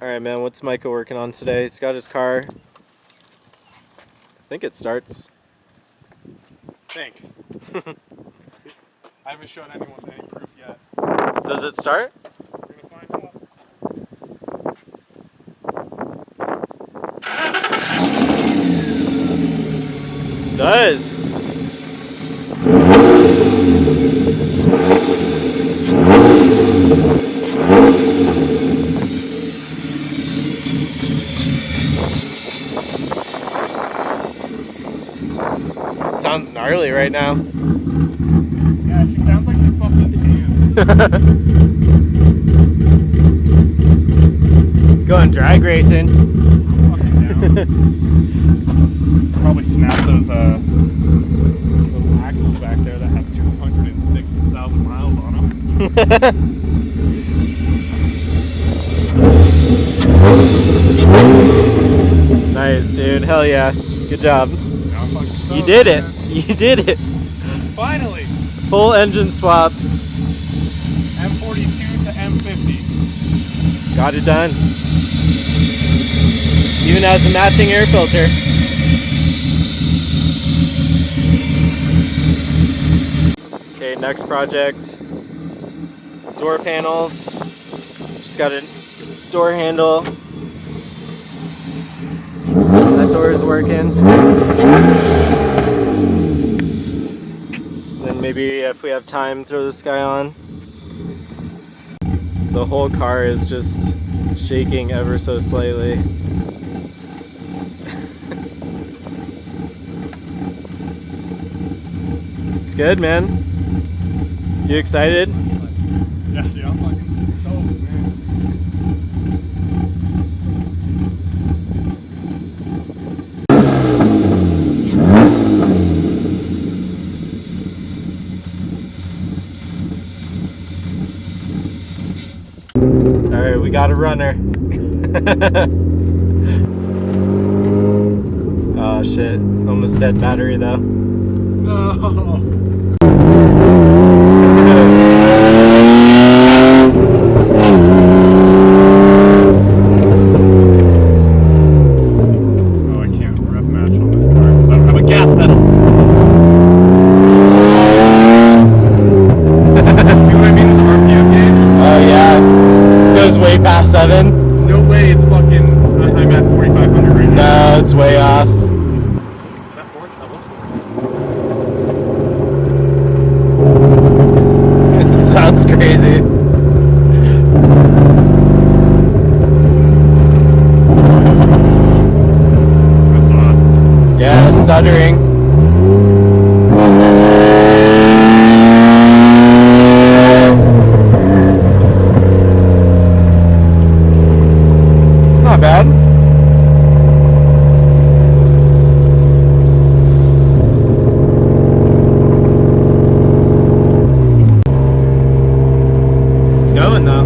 Alright, man, what's Micah working on today? He's got his car. I think it starts. I haven't shown anyone any proof yet. Does it start? We're gonna find out. It does. Sounds gnarly right now. Yeah, she sounds like she's fucking tan. Going drag racing. I'm fucking down. Probably snap those axles back there that have 206,000 miles on them. Nice, dude. Hell yeah. Good job. Now I'm fucking stoked, You did it. man. You did it. Finally! Full engine swap. M42 to M50. Got it done. Even has a matching air filter. Okay, next project. Door panels. Just got a door handle. That door is working. Then maybe if we have time, throw this guy on. The whole car is just shaking ever so slightly. It's good, man. You excited? Yeah, dude, I'm fucking stoked, man. Alright, we got a runner. Oh shit, almost dead battery though. No. Oh, I can't ref match on this car because I don't have a gas pedal. See what I mean with the RPM gauge? Oh yeah, goes way past 7. No way it's fucking, I'm at 4,500 right now. No, it's way off. Is that 4? That was 4. It sounds crazy. That's odd. Yeah, stuttering. It's not bad. It's going though.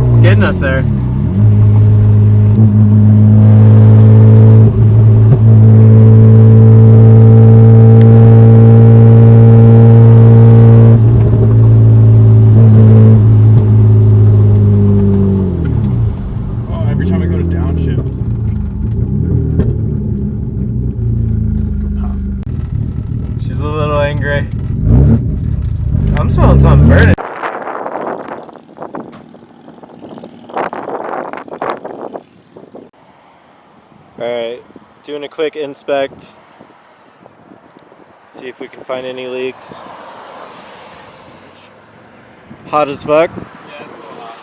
It's getting us there. Oh, every time I go to downshift. Go pop. She's a little angry. I'm smelling something burning. Alright, doing a quick inspect. See if we can find any leaks. Hot as fuck. Yeah, it's a little hot.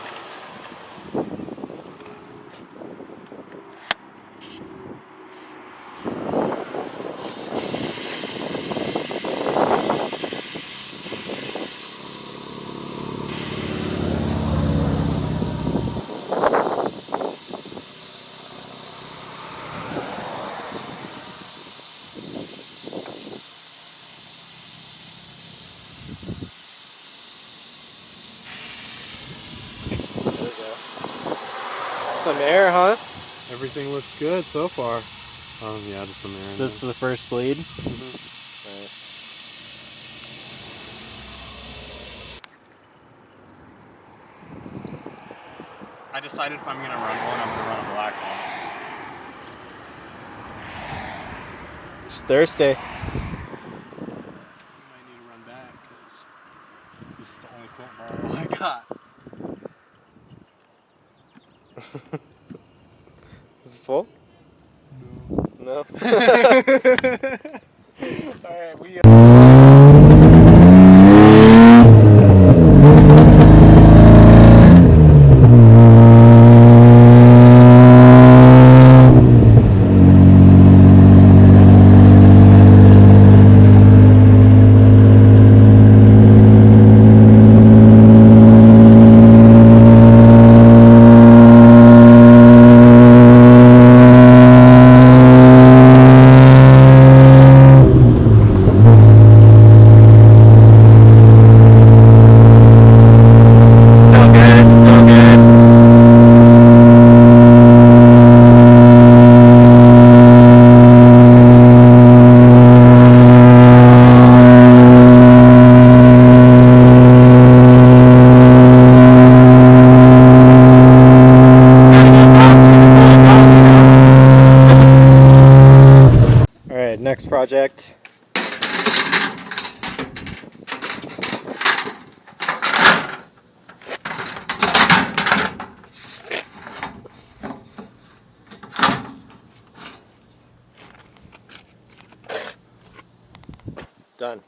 Some air, huh? Everything looks good so far. Yeah, just some air. This is the first bleed. Nice. I decided if I'm gonna run one, I'm gonna run a black one. Just thirsty. I might need to run back because this is the only quote bottle I got. Is it full? No. No. Alright, we Still good, still good. Alright, next project. Done.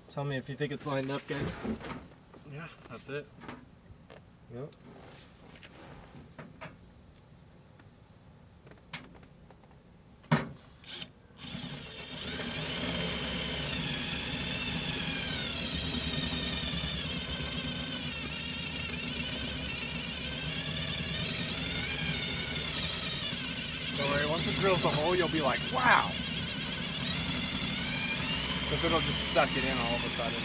Tell me if you think it's lined up good. yeah, that's it. Yep. Don't worry, once it drills the hole, you'll be like, wow! Because it'll just suck it in all of a sudden.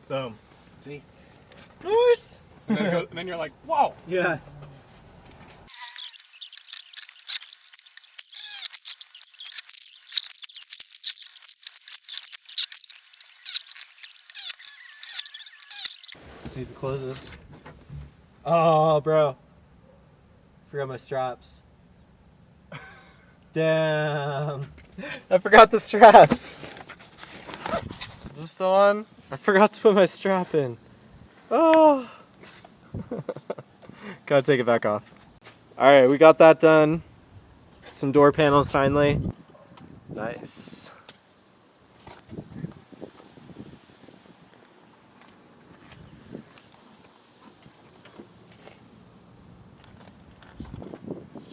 Boom. See? Nice! And then you're like, whoa! Yeah. See if it closes. Oh, bro. Forgot my straps. Damn. I forgot the straps. Is this still on? I forgot to put my strap in. Oh. Gotta take it back off. Alright, we got that done. Some door panels finally. Nice.